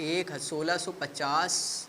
1650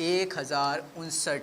1059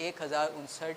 1059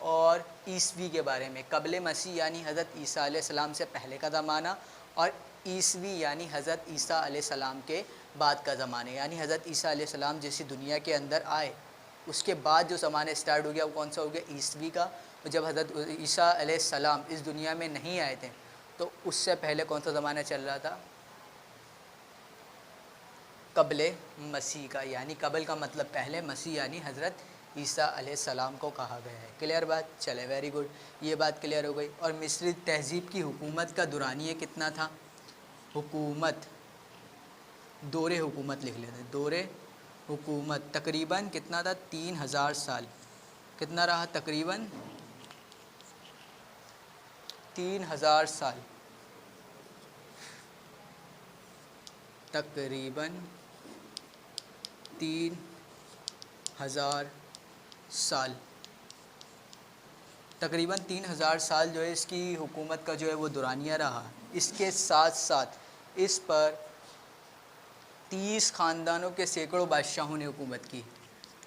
اور عیسوی کے بارے میں. قبل مسیح یعنی حضرت عیسیٰ علیہ السلام سے پہلے کا زمانہ, اور عیسوی یعنی حضرت عیسیٰ علیہ السلام کے بعد کا زمانہ, یعنی حضرت عیسیٰ علیہ السلام جیسی دنیا کے اندر آئے اس کے بعد جو زمانہ اسٹارٹ ہو گیا وہ کون سا ہو گیا, عیسوی کا. اور جب حضرت عیسیٰ علیہ السلام اس دنیا میں نہیں آئے تھے تو اس سے پہلے کون سا زمانہ چل رہا تھا, قبل مسیح کا. یعنی قبل کا مطلب پہلے, مسیح یعنی حضرت عیسیٰ علیہ السلام کو کہا گیا ہے. کلیئر بات, چلے ویری گڈ, یہ بات کلیئر ہو گئی. اور مصری تہذیب کی حکومت کا دورانیہ کتنا تھا, حکومت, دور حکومت لکھ لیتے ہیں, دور حکومت تقریباً کتنا تھا, 3000 سال. کتنا رہا, تقریباً 3000 سال, تقریباً 3000 سال, تقریباً 3000 سال جو ہے اس کی حکومت کا جو ہے وہ دورانیہ رہا. اس کے ساتھ ساتھ اس پر 30 خاندانوں کے سینکڑوں بادشاہوں نے حکومت کی.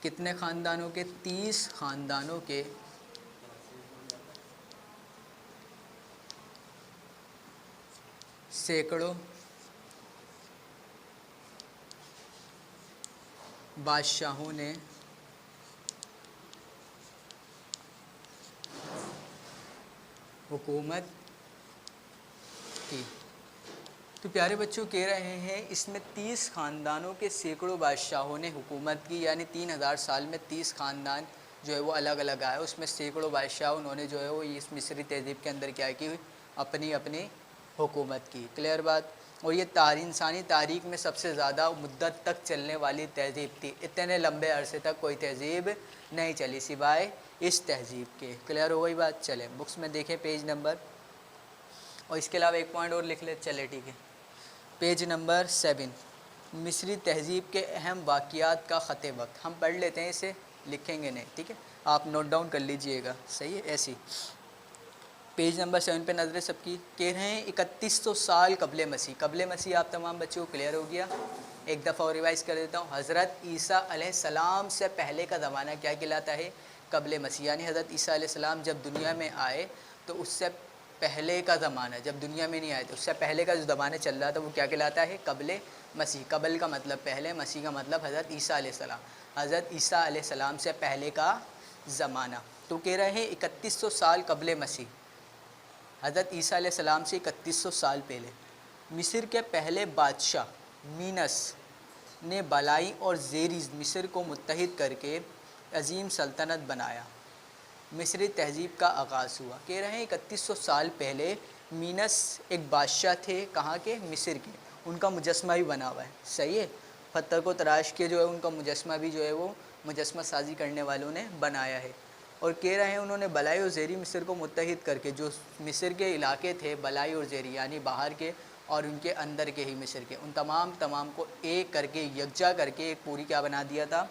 کتنے خاندانوں کے, 30 خاندانوں کے سینکڑوں بادشاہوں نے حکومت کی. تو پیارے بچوں کہہ رہے ہیں اس میں 30 خاندانوں کے سینکڑوں بادشاہوں نے حکومت کی, یعنی 3000 سال میں 30 خاندان جو ہے وہ الگ الگ آئے, اس میں سینکڑوں بادشاہ انہوں نے جو ہے وہ اس مصری تہذیب کے اندر کیا کی, اپنی اپنی حکومت کی. کلیئر بات. اور یہ انسانی تاریخ میں سب سے زیادہ مدت تک چلنے والی تہذیب تھی. اتنے لمبے عرصے تک کوئی تہذیب نہیں چلی سوائے اس تہذیب کے. کلیئر ہو گئی بات. چلیں بکس میں دیکھیں پیج نمبر, اور اس کے علاوہ ایک پوائنٹ اور لکھ لیں. چلے ٹھیک ہے, پیج نمبر 7, مصری تہذیب کے اہم واقعات کا خط وقت. ہم پڑھ لیتے ہیں, اسے لکھیں گے نہیں, ٹھیک ہے, آپ نوٹ ڈاؤن کر لیجئے گا, صحیح ہے. ایسی پیج نمبر 7 پہ نظریں سب کی. کہہ رہے ہیں 3100 سال قبل مسیح. قبل مسیح آپ تمام بچوں کو کلیئر ہو گیا. ایک دفعہ اور ریوائز کر دیتا ہوں. حضرت عیسیٰ علیہ السلام سے پہلے کا زمانہ کیا کہلاتا ہے, قبل مسیح. یعنی حضرت عیسیٰ علیہ السلام جب دنیا میں آئے تو اس سے پہلے کا زمانہ, جب دنیا میں نہیں آئے تو اس سے پہلے کا جو زمانہ چل رہا تھا وہ کیا کہلاتا ہے, قبل مسیح. قبل کا مطلب پہلے, مسیح کا مطلب حضرت عیسیٰ علیہ السلام. حضرت عیسیٰ علیہ السلام سے پہلے کا زمانہ. تو کہہ رہے ہیں 3100 سال قبل مسیح, حضرت عیسیٰ علیہ السلام سے 3100 سال پہلے مصر کے پہلے بادشاہ مینس نے بالائی اور زیریز مصر کو متحد کر کے عظیم سلطنت بنایا. مصری تہذیب کا آغاز ہوا. کہہ رہے ہیں 3100 سال پہلے مینس ایک بادشاہ تھے, کہاں کے, مصر کے. ان کا مجسمہ بھی بنا ہوا ہے, صحیح ہے. پتھر کو تراش کے جو ہے ان کا مجسمہ بھی جو ہے وہ مجسمہ سازی کرنے والوں نے بنایا ہے. اور کہہ رہے ہیں انہوں نے بلائی اور زیری مصر کو متحد کر کے, جو مصر کے علاقے تھے بلائی اور زیری یعنی باہر کے اور ان کے اندر کے ہی مصر کے, ان تمام کو ایک کر کے, یکجا کر کے ایک پوری کیا بنا دیا تھا,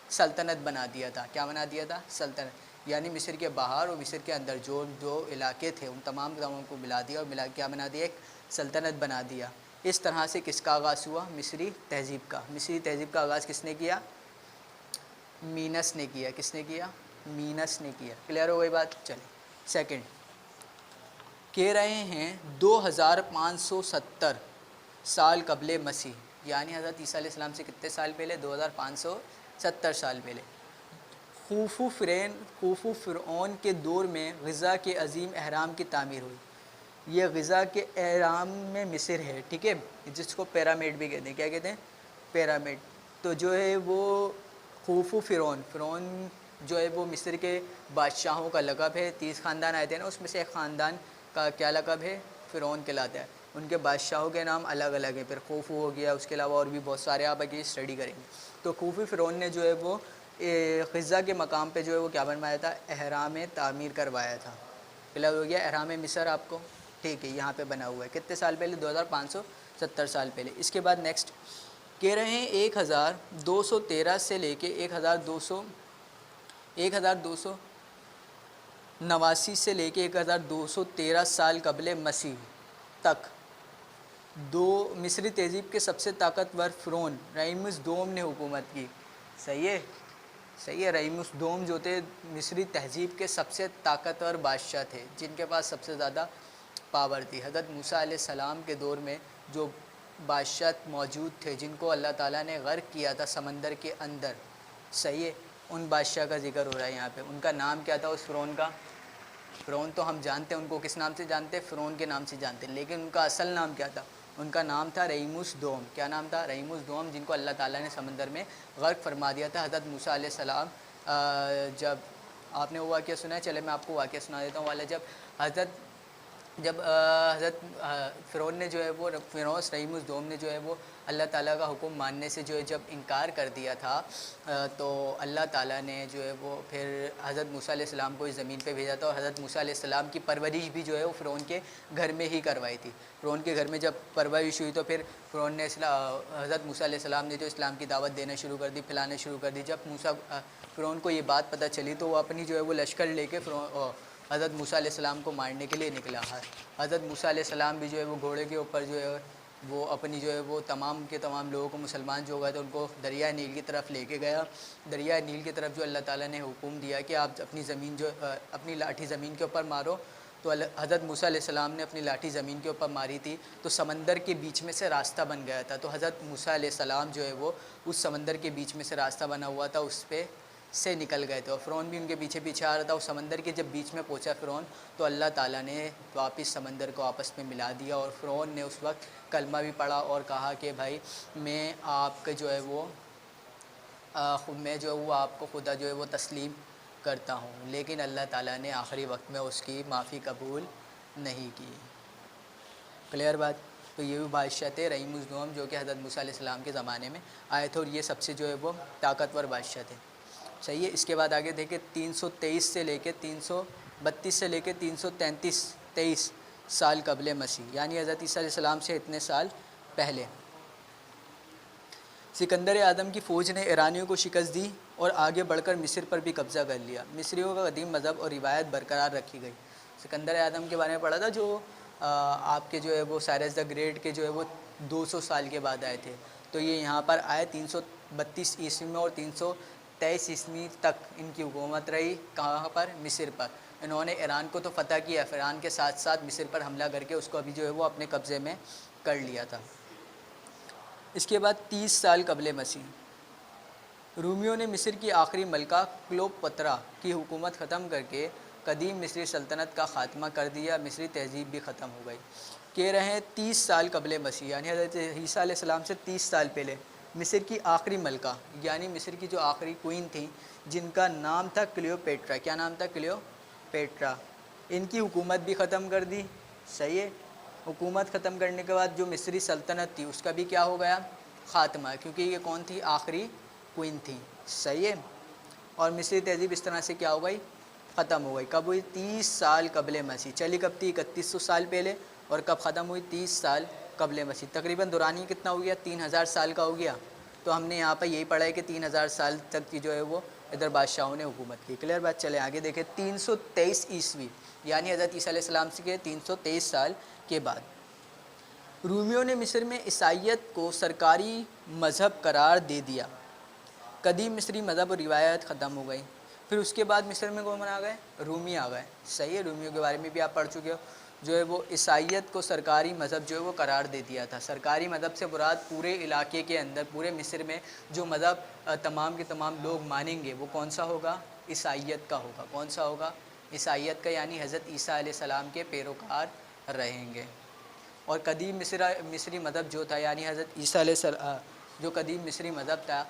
سلطنت بنا دیا تھا. کیا بنا دیا تھا, سلطنت. یعنی مصر کے باہر اور مصر کے اندر جو علاقے تھے ان تمام کو ملا دیا اور ملا کیا بنا دیا, ایک سلطنت بنا دیا. اس طرح سے کس کا آغاز ہوا, مصری تہذیب کا. مصری تہذیب کا آغاز کس نے کیا, مینس نے کیا. کس نے کیا, مینس نے کیا. کلیئر ہو گئی بات. چلیں سیکنڈ, کہہ رہے ہیں 2570 سال قبل مسیح, یعنی حضرت عیسیٰ علیہ السلام سے کتنے سال پہلے, 2570 سال پہلے خوفو فرعون کے دور میں غزہ کے عظیم اہرام کی تعمیر ہوئی. یہ غزہ کے اہرام میں مصر ہے, ٹھیک ہے, جس کو پیرامڈ بھی کہتے ہیں. کیا کہتے ہیں, پیرامڈ. تو جو ہے وہ خوفو فرعون جو ہے وہ مصر کے بادشاہوں کا لقب ہے. 30 خاندان آئے تھے نا, اس میں سے ایک خاندان کا کیا لقب ہے, فرعون کہلاتا ہے. ان کے بادشاہوں کے نام الگ الگ ہیں. پھر خوفو ہو گیا, اس کے علاوہ اور بھی بہت سارے, آپ آگے اسٹڈی کریں گے. تو خوفو فرعون نے جو ہے وہ غزہ کے مقام پہ جو ہے وہ کیا بنوایا تھا, اہرام تعمیر کروایا تھا. کلیئر ہو گیا. اہرام مصر آپ کو ٹھیک ہے یہاں پہ بنا ہوا ہے. کتنے سال پہلے, 2570 سال پہلے. اس کے بعد نیکسٹ کہہ رہے ہیں 1213 سے لے کے 1289 سے لے کے 1213 سال قبل مسیح تک مصری تہذیب کے سب سے طاقتور فرعون رامسیس دوم نے حکومت کی. صحیح ہے, صحیح ہے، رئیموس دوم جو تھے مصری تہذیب کے سب سے طاقتور بادشاہ تھے، جن کے پاس سب سے زیادہ پاور تھی۔ حضرت موسیٰ علیہ السلام کے دور میں جو بادشاہ موجود تھے جن کو اللہ تعالیٰ نے غرق کیا تھا سمندر کے اندر، صحیح ہے، ان بادشاہ کا ذکر ہو رہا ہے یہاں پہ۔ ان کا نام کیا تھا اس فرعون کا؟ فرعون تو ہم جانتے ہیں ان کو کس نام سے جانتے ہیں، فرعون کے نام سے جانتے ہیں، لیکن ان کا اصل نام کیا تھا؟ ان کا نام تھا رئیموس دوم۔ کیا نام تھا؟ رئیموس دوم، جن کو اللہ تعالیٰ نے سمندر میں غرق فرما دیا تھا۔ حضرت موسیٰ علیہ السلام جب آپ نے وہ واقعہ سنا ہے، چلے میں آپ کو واقعہ سنا دیتا ہوں والا، جب حضرت فرعون نے جو ہے وہ رئیموس دوم نے جو ہے وہ اللہ تعالیٰ کا حکم ماننے سے جو ہے جب انکار کر دیا تھا، تو اللہ تعالیٰ نے جو ہے وہ پھر حضرت موسیٰ علیہ السلام کو اس زمین پہ بھیجا تھا، اور حضرت موسیٰ علیہ السلام کی پرورش بھی جو ہے وہ فرعون کے گھر میں ہی کروائی تھی۔ فرعون کے گھر میں جب پرورش ہوئی تو پھر فرعون نے حضرت موسیٰ علیہ السلام نے جو اسلام کی دعوت دینا شروع کر دی، پھیلانا شروع کر دی۔ جب فرعون کو یہ بات پتہ چلی تو وہ اپنی جو ہے وہ لشکر لے کے حضرت موسیٰ علیہ السلام کو مارنے کے لیے نکلا ہے۔ حضرت موسیٰ علیہ السلام بھی جو ہے وہ گھوڑے کے اوپر جو ہے وہ اپنی جو ہے وہ تمام کے تمام لوگوں کو، مسلمان جو گئے تھے ان کو دریائے نیل کی طرف لے کے گیا۔ دریائے نیل کی طرف جو اللہ تعالیٰ نے حکم دیا کہ آپ اپنی لاٹھی زمین کے اوپر مارو، تو حضرت موسیٰ علیہ السلام نے اپنی لاٹھی زمین کے اوپر ماری تھی تو سمندر کے بیچ میں سے راستہ بن گیا تھا۔ تو حضرت موسیٰ علیہ السلام جو ہے وہ اس سمندر کے بیچ میں سے راستہ بنا ہوا تھا، اس پہ سے نکل گئے تھے، اور فرعون بھی ان کے پیچھے پیچھے آ رہا تھا۔ اور سمندر کے جب بیچ میں پہنچا فرعون، تو اللہ تعالیٰ نے واپس سمندر کو آپس میں ملا دیا، اور فرعون نے اس وقت کلمہ بھی پڑھا اور کہا کہ بھائی میں آپ کے جو ہے وہ آپ کو خدا جو ہے وہ تسلیم کرتا ہوں، لیکن اللہ تعالیٰ نے آخری وقت میں اس کی معافی قبول نہیں کی۔ کلیئر بات؟ تو یہ بھی بادشاہ تھے رئیموس دوم، جو کہ حضرت موسیٰ علیہ السلام کے زمانے میں آئے تھے، اور یہ سب سے جو ہے وہ طاقتور بادشاہ تھے، صحیح ہے۔ اس کے بعد آگے دیکھیں 323 سے لے کے 332 سے لے کے 333 سال قبل مسیح، یعنی حضرت عیسیٰ علیہ السلام سے اتنے سال پہلے، سکندر اعظم کی فوج نے ایرانیوں کو شکست دی اور آگے بڑھ کر مصر پر بھی قبضہ کر لیا۔ مصریوں کا قدیم مذہب اور روایت برقرار رکھی گئی۔ سکندر اعظم کے بارے میں پڑھا تھا، جو آپ کے جو ہے وہ سائرس دا گریٹ کے جو ہے وہ 200 سال کے بعد آئے تھے، تو یہ یہاں پر آئے 332 عیسوی میں، اور 323 عیسوی تک ان کی حکومت رہی۔ کہاں پر؟ مصر پر۔ انہوں نے ایران کو تو فتح کیا، ایران کے ساتھ ساتھ مصر پر حملہ کر کے اس کو ابھی جو ہے وہ اپنے قبضے میں کر لیا تھا۔ اس کے بعد 30 سال قبل مسیح، رومیوں نے مصر کی آخری ملکہ کلیوپاترا کی حکومت ختم کر کے قدیم مصری سلطنت کا خاتمہ کر دیا، مصری تہذیب بھی ختم ہو گئی۔ کہہ رہے ہیں 30 سال قبل مسیح، یعنی حضرت عیسیٰ علیہ السلام سے 30 سال پہلے مصر کی آخری ملکہ، یعنی مصر کی جو آخری کوئین تھیں جن کا نام تھا کلیوپیٹرا، کیا نام تھا؟ کلیوپیٹرا، ان کی حکومت بھی ختم کر دی، صحیح ہے۔ حکومت ختم کرنے کے بعد جو مصری سلطنت تھی اس کا بھی کیا ہو گیا؟ خاتمہ، کیونکہ یہ کون تھی؟ آخری کوئین تھی، صحیح ہے۔ اور مصری تہذیب اس طرح سے کیا ہو گئی؟ ختم ہو گئی۔ کب ہوئی؟ 30 سال قبل مسیح، چلی کب تھی؟ 3100 سال پہلے، اور کب ختم ہوئی؟ 30 سال قبل مسیح۔ تقریباً دورانی کتنا ہو گیا؟ 3000 سال کا ہو گیا۔ تو ہم نے یہاں پر یہی پڑھا ہے کہ 3000 سال تک کی جو ہے وہ ادھر بادشاہوں نے حکومت کی۔ کلیئر بات؟ چلے آگے دیکھیں 323 عیسوی، یعنی حضرت عیسیٰ علیہ السلام سے 323 سال کے بعد رومیوں نے مصر میں عیسائیت کو سرکاری مذہب قرار دے دیا۔ قدیم مصری مذہب اور روایت ختم ہو گئی۔ پھر اس کے بعد مصر میں کون آ گئے؟ رومی آ گئے، صحیح ہے۔ رومیوں کے بارے میں بھی آپ پڑھ چکے ہو، جو ہے وہ عیسائیت کو سرکاری مذہب جو ہے وہ قرار دے دیا تھا۔ سرکاری مذہب سے مراد پورے علاقے کے اندر، پورے مصر میں جو مذہب تمام کے تمام لوگ مانیں گے وہ کون سا ہوگا؟ عیسائیت کا ہوگا۔ کون سا ہوگا؟ عیسائیت کا، یعنی حضرت عیسیٰ علیہ السلام کے پیروکار رہیں گے۔ اور قدیم مصری مذہب جو تھا، یعنی حضرت عیسیٰ علیہ السلام جو قدیم مصری مذہب تھا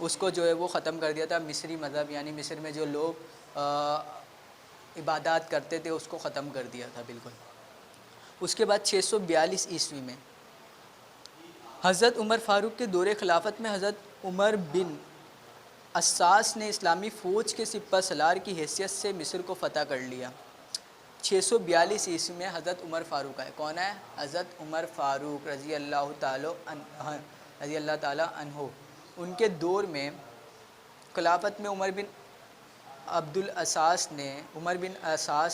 اس کو جو ہے وہ ختم کر دیا تھا۔ مصری مذہب یعنی مصر میں جو لوگ عبادات کرتے تھے اس کو ختم کر دیا تھا بالکل۔ اس کے بعد 642 عیسوی میں حضرت عمر فاروق کے دور خلافت میں حضرت عمر بن اساس نے اسلامی فوج کے سپہ سالار کی حیثیت سے مصر کو فتح کر لیا۔ 642 عیسوی میں حضرت عمر فاروق آئے۔ کون ہے؟ حضرت عمر فاروق رضی اللہ تعالی عنہ۔ ان کے دور میں خلافت میں عمر بن اساس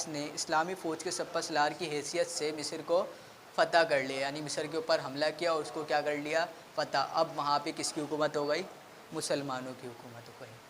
نے اسلامی فوج کے سپہ سالار کی حیثیت سے مصر کو فتح کر لیا، یعنی مصر کے اوپر حملہ کیا اور اس کو کیا کر لیا؟ فتح۔ اب وہاں پہ کس کی حکومت ہو گئی؟ مسلمانوں کی حکومت ہو گئی۔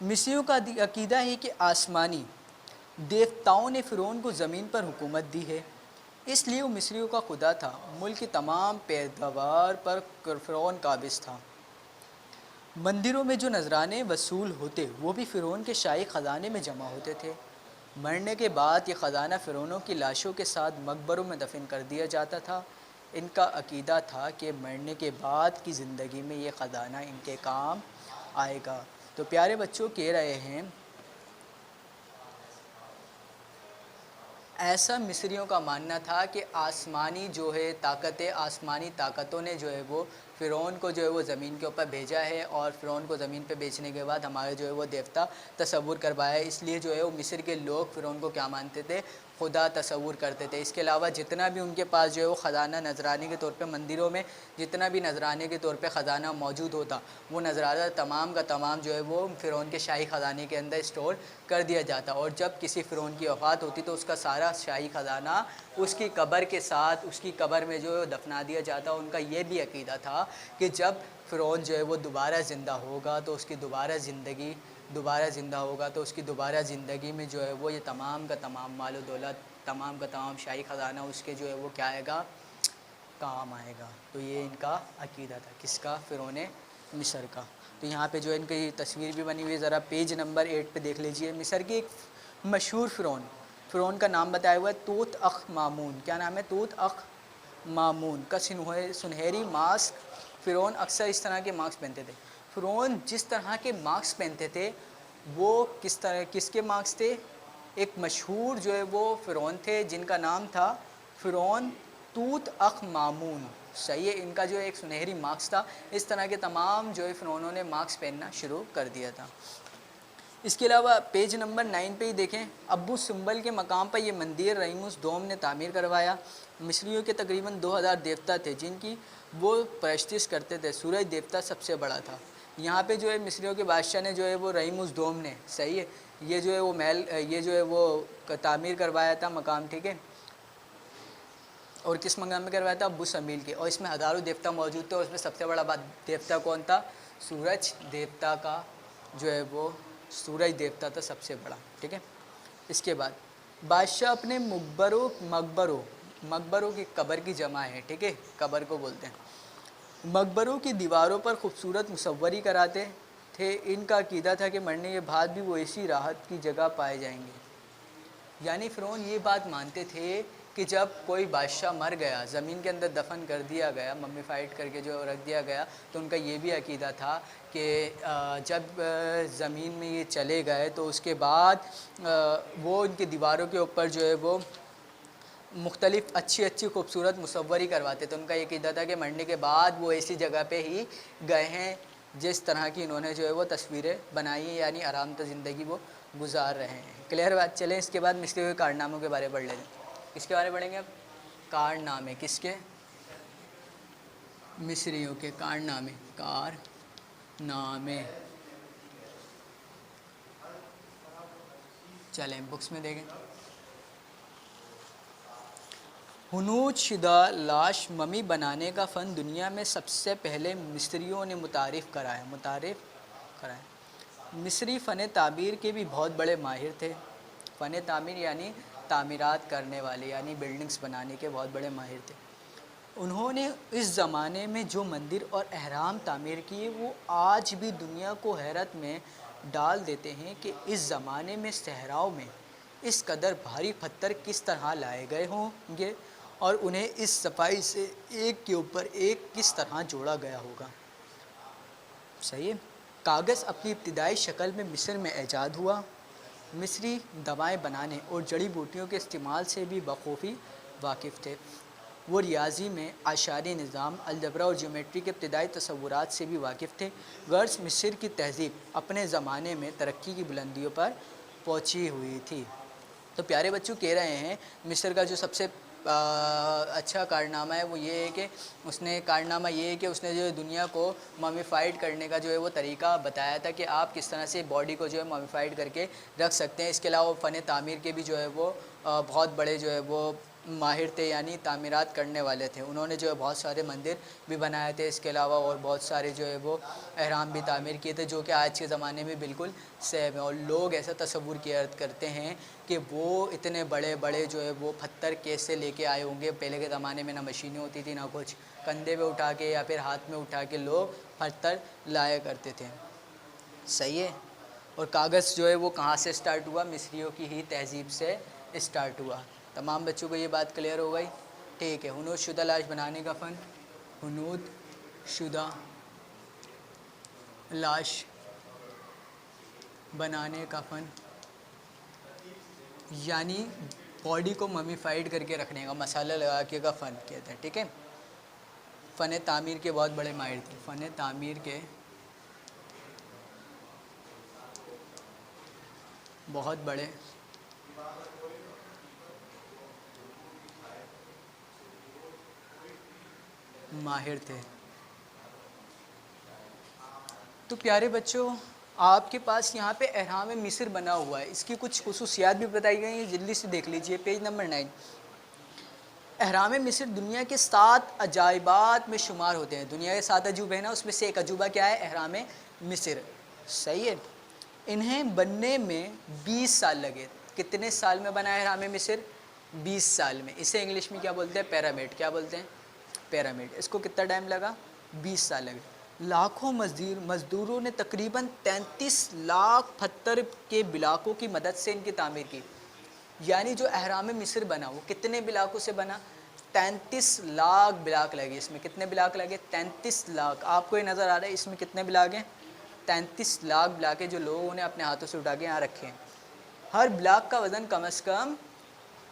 مصریوں کا عقیدہ ہے کہ آسمانی دیوتاؤں نے فرعون کو زمین پر حکومت دی ہے، اس لیے وہ مصریوں کا خدا تھا، ملک کی تمام پیداوار پر فرعون قابض تھا۔ مندروں میں جو نذرانے وصول ہوتے وہ بھی فرعون کے شاہی خزانے میں جمع ہوتے تھے۔ مرنے کے بعد یہ خزانہ فرعونوں کی لاشوں کے ساتھ مقبروں میں دفن کر دیا جاتا تھا۔ ان کا عقیدہ تھا کہ مرنے کے بعد کی زندگی میں یہ خزانہ ان کے کام آئے گا۔ تو پیارے بچوں کہہ رہے ہیں ایسا مصریوں کا ماننا تھا کہ آسمانی جو ہے طاقتیں، آسمانی طاقتوں نے جو ہے وہ فرعون کو جو ہے وہ زمین کے اوپر بھیجا ہے، اور فرعون کو زمین پہ بیچنے کے بعد ہمارے جو ہے وہ دیوتا تصور کروایا ہے۔ اس لیے جو ہے وہ مصر کے لوگ فرعون کو کیا مانتے تھے؟ خدا تصور کرتے تھے۔ اس کے علاوہ جتنا بھی ان کے پاس جو ہے وہ خزانہ نذرانے کے طور پہ مندروں میں جتنا بھی نذرانے کے طور پہ خزانہ موجود ہوتا، وہ نذرانہ تمام کا تمام جو ہے وہ فرعون کے شاہی خزانے کے اندر اسٹور کر دیا جاتا، اور جب کسی فرعون کی وفات ہوتی تو اس کا سارا شاہی خزانہ اس کی قبر کے ساتھ اس کی قبر میں جو ہے دفنا دیا جاتا۔ ان کا یہ بھی عقیدہ تھا کہ جب فرعون جو ہے وہ دوبارہ زندہ ہوگا تو اس کی دوبارہ زندہ ہوگا تو اس کی دوبارہ زندگی میں جو ہے وہ یہ تمام کا تمام مال و دولت، تمام کا تمام شاہی خزانہ اس کے جو ہے وہ کیا آئے گا؟ کام آئے گا۔ تو یہ ان کا عقیدہ تھا، کس کا؟ فرعون مصر کا۔ تو یہاں پہ جو ان کی تصویر بھی بنی ہوئی ہے، ذرا پیج نمبر 8 پہ دیکھ لیجئے۔ مصر کی ایک مشہور فرعون کا نام بتایا ہوا ہے توت عنخ مامون۔ کیا نام ہے؟ توت عنخ مامون کا سنہری ماسک۔ فرعون اکثر اس طرح کے ماسک پہنتے تھے۔ فرعون جس طرح کے ماسک پہنتے تھے وہ کس کے ماسک تھے؟ ایک مشہور جو ہے وہ فرعون تھے جن کا نام تھا فرعون توت عنخ مامون۔ صحیح ہے، ان کا جو ایک سنہری ماسک تھا۔ اس طرح کے تمام جو ہے فرعونوں نے ماسک پہننا شروع کر دیا تھا۔ اس کے علاوہ پیج نمبر 9 پہ ہی دیکھیں، ابو سمبل کے مقام پر یہ مندر رئیموس دوم نے تعمیر کروایا۔ مصریوں کے تقریباً 2000 دیوتا تھے جن کی وہ پرستش کرتے تھے۔ سورج دیوتا سب سے بڑا تھا۔ یہاں پہ جو ہے مصریوں کے بادشاہ نے جو ہے وہ رئیموس دوم نے، صحیح ہے، یہ جو ہے وہ محل یہ جو ہے وہ تعمیر کروایا تھا مقام، ٹھیک ہے، اور کس مقام میں کروایا تھا؟ ابو سمبل کے۔ اور اس میں ہزاروں دیوتا موجود تھے، اور اس میں سب سے بڑا دیوتا کون تھا؟ سورج دیوتا کا جو ہے وہ سورج دیوتا تھا سب سے بڑا، ٹھیک ہے۔ اس کے بعد بادشاہ اپنے مقبروں کی قبر کی جمع ہے، ٹھیک ہے، قبر کو بولتے ہیں۔ مقبروں کی دیواروں پر خوبصورت مصوری کراتے تھے۔ ان کا عقیدہ تھا کہ مرنے کے بعد بھی وہ ایسی راحت کی جگہ پائے جائیں گے۔ یعنی فرعون یہ بات مانتے تھے کہ جب کوئی بادشاہ مر گیا، زمین کے اندر دفن کر دیا گیا، ممیفائڈ کر کے جو رکھ دیا گیا، تو ان کا یہ بھی عقیدہ تھا کہ جب زمین میں یہ چلے گئے تو اس کے بعد وہ ان کی دیواروں کے اوپر جو ہے وہ مختلف اچھی خوبصورت مصوری کرواتے تھے۔ ان کا یہ عقیدہ تھا کہ مرنے کے بعد وہ ایسی جگہ پہ ہی گئے ہیں جس طرح کی انہوں نے جو ہے وہ تصویریں بنائی ہیں، یعنی آرام دہ زندگی وہ گزار رہے ہیں۔ کلیئر بات؟ چلیں اس کے بعد مصریوں کے کارناموں کے بارے میں پڑھ لیتے ہیں۔ کس کے بارے میں پڑھیں گے اب؟ کارنامے۔ کس کے؟ مصریوں کے کارنامے۔ چلیں بکس میں دیکھیں۔ ہنوج شدہ لاش ممی بنانے کا فن دنیا میں سب سے پہلے مصریوں نے متعارف کرایا۔ مصری فن تعمیر کے بھی بہت بڑے ماہر تھے۔ فن تعمیر یعنی تعمیرات کرنے والے، یعنی بلڈنگز بنانے کے بہت بڑے ماہر تھے۔ انہوں نے اس زمانے میں جو مندر اور اہرام تعمیر کیے وہ آج بھی دنیا کو حیرت میں ڈال دیتے ہیں کہ اس زمانے میں صحراؤں میں اس قدر بھاری پتھر کس طرح لائے گئے ہوں گے، اور انہیں اس صفائی سے ایک کے اوپر ایک کس طرح جوڑا گیا ہوگا۔ صحیح ہے۔ کاغذ اپنی ابتدائی شکل میں مصر میں ایجاد ہوا۔ مصری دوائیں بنانے اور جڑی بوٹیوں کے استعمال سے بھی بخوبی واقف تھے۔ وہ ریاضی میں اعشاری نظام، الجبرا اور جیومیٹری کے ابتدائی تصورات سے بھی واقف تھے۔ غرض مصر کی تہذیب اپنے زمانے میں ترقی کی بلندیوں پر پہنچی ہوئی تھی۔ تو پیارے بچوں کہہ رہے ہیں مصر کا جو سب سے اچھا کارنامہ ہے وہ یہ ہے کہ اس نے جو ہے دنیا کو ممیفائڈ کرنے کا جو ہے وہ طریقہ بتایا تھا کہ آپ کس طرح سے باڈی کو جو ہے ممیفائڈ کر کے رکھ سکتے ہیں۔ اس کے علاوہ فن تعمیر کے بھی جو ہے وہ بہت بڑے جو ہے وہ ماہر تھے، یعنی تعمیرات کرنے والے تھے. انہوں نے جو ہے بہت سارے مندر بھی بنائے تھے، اس کے علاوہ اور بہت سارے جو ہے وہ اہرام بھی تعمیر کیے تھے، جو کہ آج کے زمانے میں بالکل سیم ہے. اور لوگ ایسا تصور کیا کرتے ہیں کہ وہ اتنے بڑے بڑے جو ہے وہ پتھر کیسے لے کے آئے ہوں گے. پہلے کے زمانے میں نہ مشینیں ہوتی تھی نہ کچھ، کندھے پہ اٹھا کے یا پھر ہاتھ میں اٹھا کے لوگ پتھر لایا کرتے تھے. صحیح ہے. اور کاغذ جو ہے وہ کہاں سے اسٹارٹ ہوا؟ مصریوں کی ہی تہذیب سے اسٹارٹ ہوا. تمام بچوں کو یہ بات کلیئر ہو گئی؟ ٹھیک ہے. ہنود شدہ لاش بنانے کا فن، ہنود شدہ لاش بنانے کا فن یعنی باڈی کو ممیفائڈ کر کے رکھنے کا، مسالہ لگا کے کا فن کہتے ہیں. ٹھیک ہے. فن تعمیر کے بہت بڑے ماہر تھے. فن تعمیر کے بہت بڑے ماہر تھے. تو پیارے بچوں، آپ کے پاس یہاں پہ اہرام مصر بنا ہوا ہے. اس کی کچھ خصوصیات بھی بتائی گئی ہیں، جلدی سے دیکھ لیجئے. Page number 9. اہرام مصر دنیا کے 7 عجائبات میں شمار ہوتے ہیں. دنیا کے 7 عجوبے ہیں نا، اس میں سے ایک عجوبہ کیا ہے؟ اہرام مصر. صحیح ہے. انہیں بننے میں 20 سال لگے. کتنے سال میں بنا ہے اہرام مصر؟ 20 سال میں. اسے انگلش میں کیا بولتے ہیں؟ پیرامڈ. کیا بولتے ہیں؟ پیرامڈ. اس کو کتنا ٹائم لگا؟ 20 سال لگے. لاکھوں مزدوروں نے تقریباً 33 لاکھ پتھر کے بلاکوں کی مدد سے ان کی تعمیر کی. یعنی جو اہرام مصر بنا وہ کتنے بلاکوں سے بنا؟ 33 لاکھ بلاک لگے. اس میں کتنے بلاک لگے؟ 33 لاکھ. آپ کو یہ نظر آ رہا ہے اس میں کتنے بلاک ہیں؟ 33 لاکھ بلاک ہیں، جو لوگوں نے اپنے ہاتھوں سے اٹھا کے یہاں رکھے ہیں. ہر بلاک کا وزن کم از کم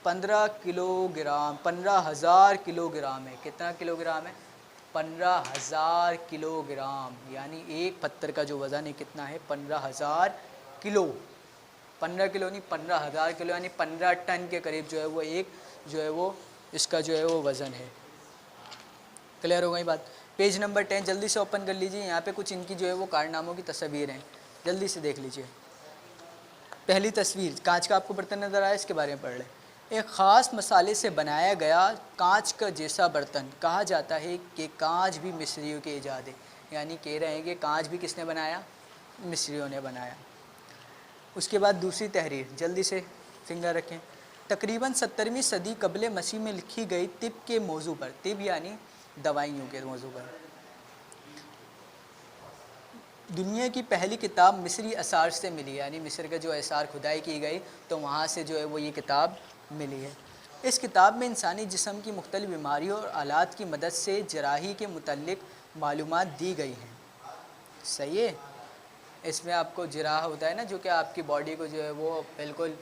15 کلو گرام، 15,000 کلو گرام ہے. کتنا کلو گرام ہے؟ 15,000 کلو گرام. یعنی ایک پتھر کا جو وزن ہے کتنا ہے؟ 15,000 کلو. 15 کلو نہیں، 15,000 کلو، یعنی 15 ٹن کے قریب جو ہے وہ ایک جو ہے وہ اس کا جو ہے وہ وزن ہے. کلیئر ہو گئی بات؟ پیج نمبر 10 جلدی سے اوپن کر لیجئے. یہاں پہ کچھ ان کی جو ہے وہ کارناموں کی تصاویر ہیں، جلدی سے دیکھ لیجئے. پہلی تصویر کانچ کا آپ کو برتن نظر آیا، اس کے بارے میں پڑھ لیں. ایک خاص مسالے سے بنایا گیا کانچ کا جیسا برتن. کہا جاتا ہے کہ کانچ بھی مصریوں کے ایجاد ہے. یعنی کہہ رہے ہیں کہ کانچ بھی کس نے بنایا؟ مصریوں نے بنایا. اس کے بعد دوسری تحریر، جلدی سے فنگر رکھیں. تقریباً 17ویں صدی قبل مسیح میں لکھی گئی طب کے موضوع پر. طب یعنی دوائیوں کے موضوع پر. دنیا کی پہلی کتاب مصری آثار سے ملی. یعنی مصر کے جو آثار کھدائی کی گئی تو وہاں سے جو ہے وہ یہ کتاب ملی ہے. اس کتاب میں انسانی جسم کی مختلف بیماریوں اور آلات کی مدد سے جراحی کے متعلق معلومات دی گئی ہیں. صحیح ہے. اس میں آپ کو جراح ہوتا ہے نا، جو کہ آپ کی باڈی کو جو ہے وہ بالکل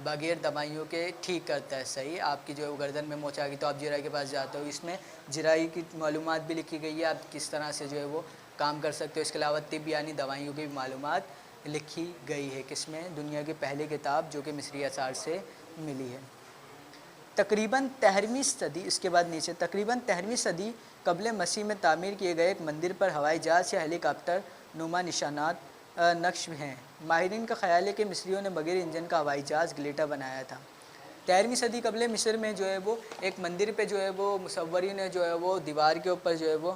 بغیر دوائیوں کے ٹھیک کرتا ہے. صحیح. آپ کی جو ہے وہ گردن میں موچ آ گئی تو آپ جراح کے پاس جاتے ہو. اس میں جراحی کی معلومات بھی لکھی گئی ہے، آپ کس طرح سے جو ہے وہ کام کر سکتے ہو. اس کے علاوہ طب یعنی دوائیوں کی بھی معلومات لکھی گئی ہے. کس میں؟ دنیا کی پہلی کتاب جو کہ مصری آثار سے ملی ہے. تقریباً 13ویں صدی، اس کے بعد نیچے، تقریباً 13ویں صدی قبل مسیح میں تعمیر کیے گئے ایک مندر پر ہوائی جہاز یا ہیلی کاپٹر نما نشانات نقش ہیں. ماہرین کا خیال ہے کہ مصریوں نے بغیر انجن کا ہوائی جہاز گلیٹا بنایا تھا. 13ویں صدی قبل مصر میں جو ہے وہ ایک مندر پہ جو ہے وہ مصورین نے جو ہے وہ دیوار کے اوپر جو ہے وہ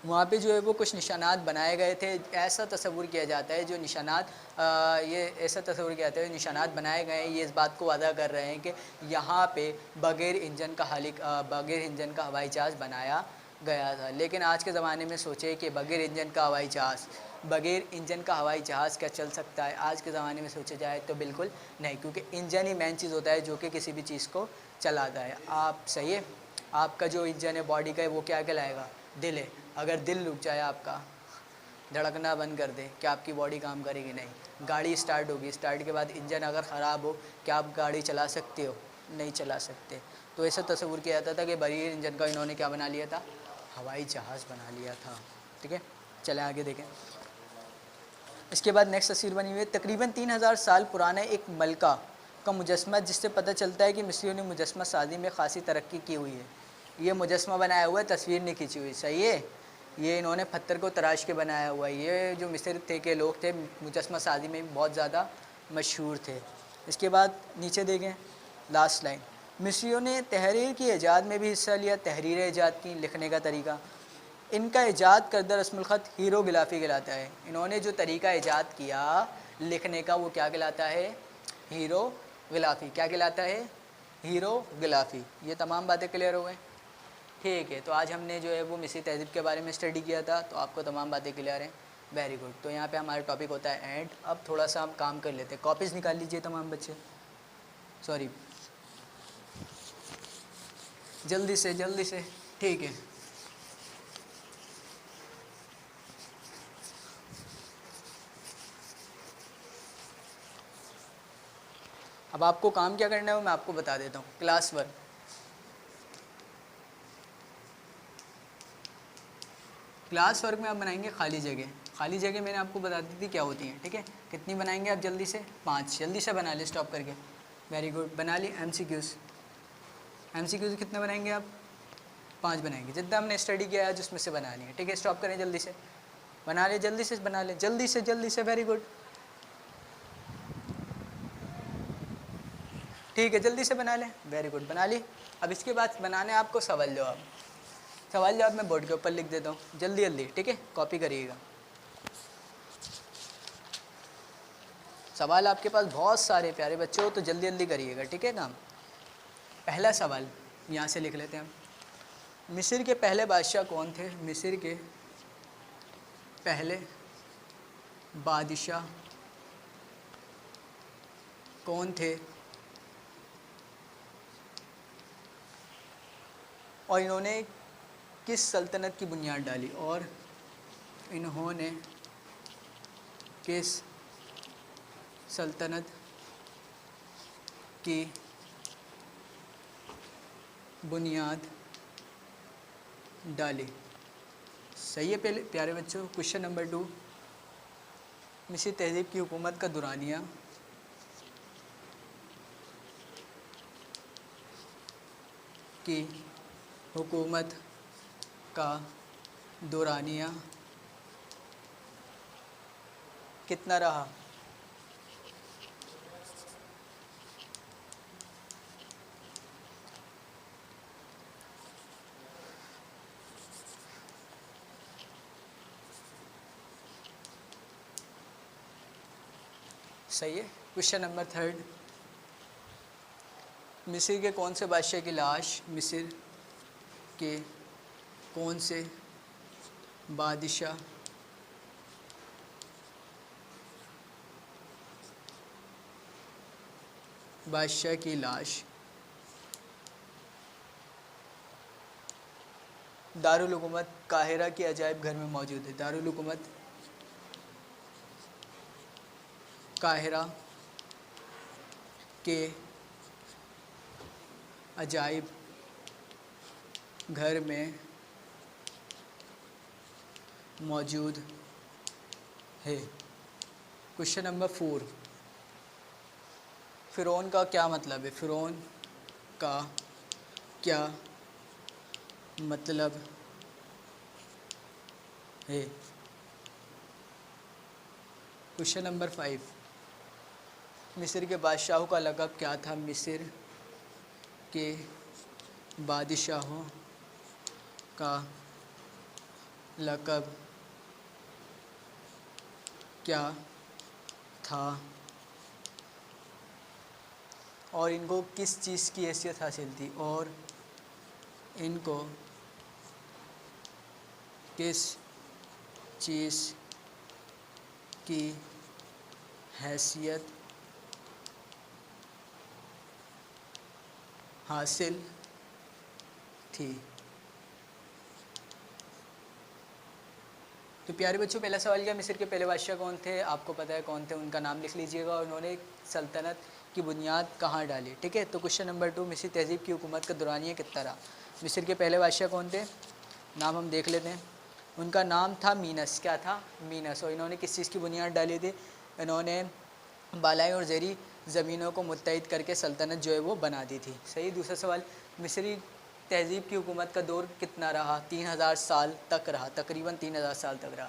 وہاں پہ جو ہے وہ کچھ نشانات بنائے گئے تھے. ایسا تصور کیا جاتا ہے جو نشانات یہ ایسا تصور کیا جاتا ہے نشانات بنائے گئے ہیں، یہ اس بات کو وعدہ کر رہے ہیں کہ یہاں پہ بغیر انجن کا ہوائی جہاز بنایا گیا تھا. لیکن آج کے زمانے میں سوچے کہ بغیر انجن کا ہوائی جہاز کیا چل سکتا ہے؟ آج کے زمانے میں سوچا جائے تو بالکل نہیں، کیونکہ انجن ہی مین چیز ہوتا ہے جو کہ کسی بھی چیز کو چلاتا ہے. آپ صحیح ہے. آپ کا جو انجن ہے باڈی کا ہے وہ کیا کہلائے گا؟ دل ہے. اگر دل رک جائے، آپ کا دھڑکنا بند کر دے، کیا آپ کی باڈی کام کرے گی؟ نہیں. گاڑی اسٹارٹ ہوگی، اسٹارٹ کے بعد انجن اگر خراب ہو، کیا آپ گاڑی چلا سکتے ہو؟ نہیں چلا سکتے. تو ایسا تصور کیا جاتا تھا کہ بغیر انجن کا انہوں نے کیا بنا لیا تھا؟ ہوائی جہاز بنا لیا تھا. ٹھیک ہے. چلیں آگے دیکھیں. اس کے بعد نیکسٹ تصویر بنی ہوئی ہے. تقریباً 3000 سال پرانا ایک ملکہ کا مجسمہ، جس سے پتہ چلتا ہے کہ مصریوں نے مجسمہ سازی میں خاصی ترقی کی ہوئی ہے. یہ مجسمہ بنایا ہوا ہے، تصویر نہیں کھینچی ہوئی. صحیح ہے. یہ انہوں نے پتھر کو تراش کے بنایا ہوا ہے. یہ جو مصر کے لوگ تھے مجسمہ سازی میں بہت زیادہ مشہور تھے. اس کے بعد نیچے دیکھیں. Last line. مصریوں نے تحریر کی ایجاد میں بھی حصہ لیا. تحریر ایجاد کی, لکھنے کا طریقہ. ان کا ایجاد کردہ رسم الخط ہیروگرافی کہلاتا ہے. انہوں نے جو طریقہ ایجاد کیا لکھنے کا وہ کیا کہلاتا ہے؟ ہیروگرافی. کیا کہلاتا ہے؟ ہیروگرافی. یہ تمام باتیں کلیئر ہو گئیں؟ ٹھیک ہے. تو آج ہم نے جو ہے وہ مصری تہذیب کے بارے میں اسٹڈی کیا تھا, تو آپ کو تمام باتیں کلیئر ہیں. Very good. تو یہاں پہ ہمارا ٹاپک ہوتا ہے اینڈ. اب تھوڑا سا ہم کام کر لیتے ہیں. کاپیز نکال لیجئے تمام بچے. سوری, جلدی سے جلدی سے. ٹھیک ہے. اب آپ کو کام کیا کرنا ہے وہ میں آپ کو بتا دیتا ہوں. Class work. کلاس ورک میں آپ بنائیں گے خالی جگہ. خالی جگہ میں نے آپ کو بتا دی تھی کیا ہوتی ہیں. ٹھیک ہے, کتنی بنائیں گے آپ جلدی سے؟ 5. جلدی سے بنا لیں اسٹاپ کر کے. Very good. بنا لی. M C Qs. M C Qs کتنے بنائیں گے آپ؟ 5 بنائیں گے. جتنا ہم نے اسٹڈی کیا ہے جس میں سے بنا لیں. ٹھیک ہے, اسٹاپ کریں جلدی سے. بنا لیں جلدی سے, بنا لیں جلدی سے جلدی سے. Very good. ٹھیک ہے, جلدی سے بنا لیں. Very good. بنا لی. اب اس کے بعد بنانے آپ کو سوال جواب. سوال جواب میں بورڈ کے اوپر لکھ دیتا ہوں. جلدی جلدی. ٹھیک ہے, کاپی کریے گا. سوال آپ کے پاس بہت سارے پیارے بچے ہو تو جلدی جلدی کریے گا. ٹھیک ہے کام. پہلا سوال یہاں سے لکھ لیتے ہیں ہم. مصر کے پہلے بادشاہ کون تھے؟ مصر کے پہلے بادشاہ کون تھے اور انہوں نے کس سلطنت کی بنیاد ڈالی؟ اور انہوں نے کس سلطنت کی بنیاد ڈالی؟ صحیح ہے پہلے پیارے بچوں. Question number 2. مصری تہذیب کی حکومت کا دورانیہ کی حکومت کا دورانیہ کتنا رہا؟ صحیح ہے. Question number 3. مصر کے کون سے بادشاہ کی لاش مصر کے کون سے بادشاہ کی لاش دارالحکومت قاہرہ کے عجائب گھر میں موجود ہے؟ دارالحکومت قاہرہ کے عجائب گھر میں موجود ہے. Question number 4. فرعون کا کیا مطلب ہے؟ فرعون کا کیا مطلب ہے؟ Question number 5. مصر کے بادشاہوں کا لقب کیا تھا؟ مصر کے بادشاہوں کا لقب کیا تھا اور ان کو کس چیز کی حیثیت حاصل تھی؟ اور ان کو کس چیز کی حیثیت حاصل تھی؟ تو پیارے بچوں پہلا سوال کیا مصر کے پہلے بادشاہ کون تھے؟ آپ کو پتہ ہے کون تھے, ان کا نام لکھ لیجئے گا. اور انہوں نے سلطنت کی بنیاد کہاں ڈالی؟ ٹھیک ہے. تو کوشچن نمبر 2. مصری تہذیب کی حکومت کا دورانیہ کتنا رہا؟ مصر کے پہلے بادشاہ کون تھے؟ نام ہم دیکھ لیتے ہیں. ان کا نام تھا مینس. کیا تھا؟ مینس. اور انہوں نے کس چیز کی بنیاد ڈالی تھی؟ انہوں نے بالائی اور زیریں زمینوں کو متحد کر کے سلطنت جو ہے وہ بنا دی تھی. صحیح. دوسرا سوال, مصری تہذیب کی حکومت کا دور کتنا رہا؟ 3000 سال تک رہا. تقریباً 3000 سال تک رہا.